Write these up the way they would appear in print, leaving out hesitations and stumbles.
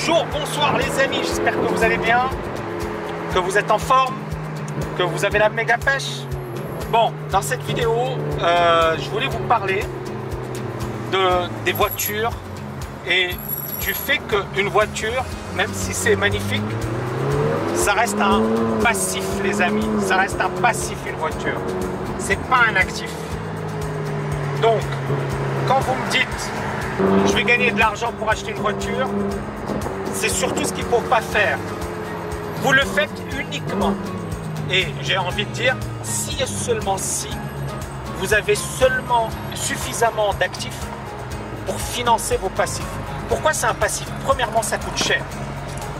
Bonjour, bonsoir les amis, j'espère que vous allez bien, que vous êtes en forme, que vous avez la méga pêche. Bon, dans cette vidéo, je voulais vous parler des voitures et du fait qu'une voiture, même si c'est magnifique, ça reste un passif les amis, ça reste un passif une voiture, c'est pas un actif. Donc, quand vous me dites je vais gagner de l'argent pour acheter une voiture, c'est surtout ce qu'il ne faut pas faire. Vous le faites uniquement, et j'ai envie de dire, si et seulement si vous avez seulement suffisamment d'actifs pour financer vos passifs. Pourquoi c'est un passif? Premièrement, ça coûte cher.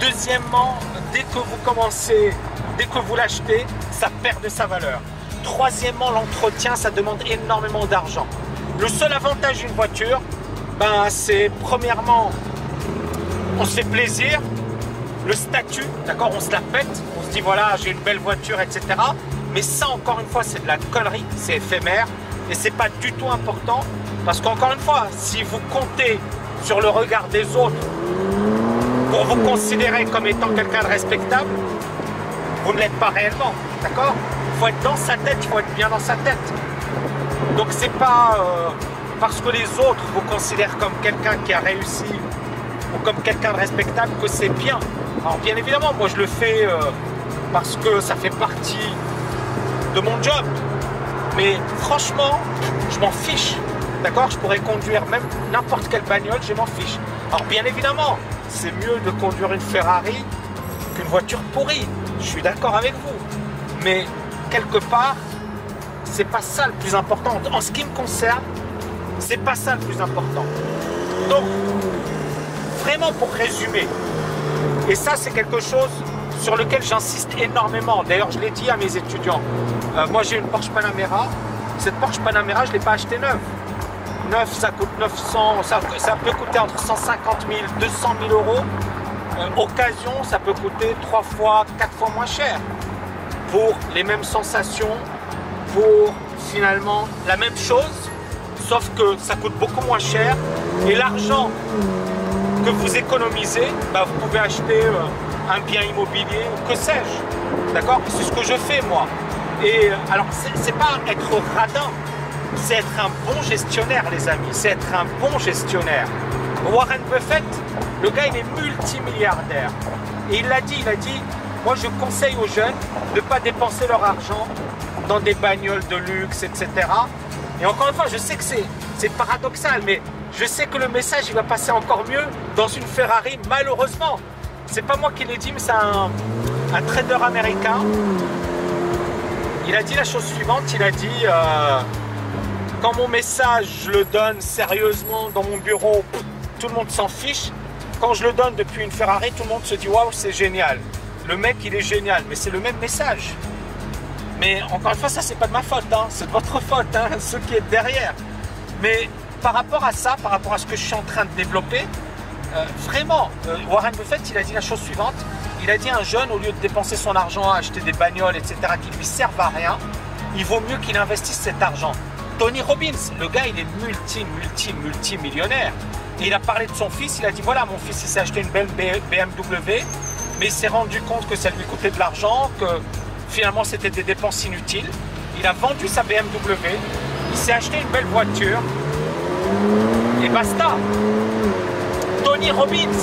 Deuxièmement, dès que vous commencez, dès que vous l'achetez, ça perd de sa valeur. Troisièmement, l'entretien, ça demande énormément d'argent. Le seul avantage d'une voiture, c'est premièrement, on se fait plaisir, le statut, d'accord, on se la pète, on se dit voilà, j'ai une belle voiture, etc. Mais ça, encore une fois, c'est de la connerie, c'est éphémère et c'est pas du tout important parce qu'encore une fois, si vous comptez sur le regard des autres pour vous considérer comme étant quelqu'un de respectable, vous ne l'êtes pas réellement, d'accord? Il faut être dans sa tête, il faut être bien dans sa tête. Donc c'est pas parce que les autres vous considèrent comme quelqu'un qui a réussi ou comme quelqu'un de respectable que c'est bien. Alors bien évidemment, moi je le fais parce que ça fait partie de mon job. Mais franchement, je m'en fiche. D'accord? Je pourrais conduire même n'importe quelle bagnole, je m'en fiche. Alors bien évidemment, c'est mieux de conduire une Ferrari qu'une voiture pourrie. Je suis d'accord avec vous. Mais quelque part, c'est pas ça le plus important. En ce qui me concerne, c'est pas ça le plus important. Donc, vraiment pour résumer, et ça c'est quelque chose sur lequel j'insiste énormément. D'ailleurs, je l'ai dit à mes étudiants. Moi j'ai une Porsche Panamera. Cette Porsche Panamera, je ne l'ai pas achetée neuve. Neuf, ça coûte 900, ça peut coûter entre 150 000 et 200 000 euros. Occasion, ça peut coûter 3 fois, 4 fois moins cher. Pour les mêmes sensations, pour finalement la même chose, sauf que ça coûte beaucoup moins cher. Et l'argent que vous économisez, vous pouvez acheter un bien immobilier, que sais-je. D'accord? C'est ce que je fais moi. Et alors, c'est pas être radin, c'est être un bon gestionnaire, les amis. C'est être un bon gestionnaire. Warren Buffett, le gars, il est multimilliardaire. Et il a dit, moi je conseille aux jeunes de ne pas dépenser leur argent dans des bagnoles de luxe, etc. Et encore une fois, je sais que c'est paradoxal, mais je sais que le message, il va passer encore mieux dans une Ferrari, malheureusement. C'est pas moi qui l'ai dit, mais c'est un trader américain. Il a dit la chose suivante, il a dit quand mon message, je le donne sérieusement dans mon bureau, tout le monde s'en fiche. Quand je le donne depuis une Ferrari, tout le monde se dit waouh, c'est génial. Le mec, il est génial, mais c'est le même message. Mais encore une fois, ça, c'est pas de ma faute, hein. C'est de votre faute, hein, ceux qui êtes derrière. Mais par rapport à ça, par rapport à ce que je suis en train de développer, vraiment, Warren Buffett, il a dit la chose suivante. Il a dit à un jeune, au lieu de dépenser son argent à acheter des bagnoles, etc., qui lui servent à rien, il vaut mieux qu'il investisse cet argent. Tony Robbins, le gars, il est multimillionnaire. Et il a parlé de son fils, il a dit, voilà, mon fils, il s'est acheté une belle BMW, mais il s'est rendu compte que ça lui coûtait de l'argent, que finalement, c'était des dépenses inutiles. Il a vendu sa BMW, il s'est acheté une belle voiture, et basta. Tony Robbins,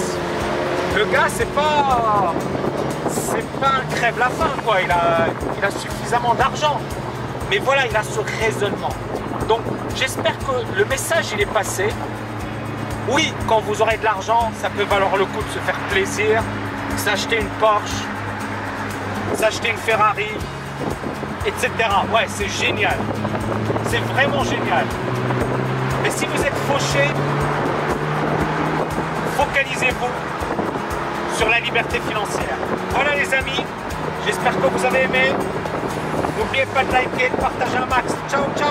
le gars, c'est pas un crève-la-faim, quoi. Il a suffisamment d'argent. Mais voilà, il a ce raisonnement. Donc, j'espère que le message, il est passé. Oui, quand vous aurez de l'argent, ça peut valoir le coup de se faire plaisir, s'acheter une Porsche, s'acheter une Ferrari, etc. Ouais, c'est génial. C'est vraiment génial. Mais si vous êtes fauché, focalisez-vous sur la liberté financière. Voilà les amis, j'espère que vous avez aimé. N'oubliez pas de liker, de partager un max. Ciao, ciao.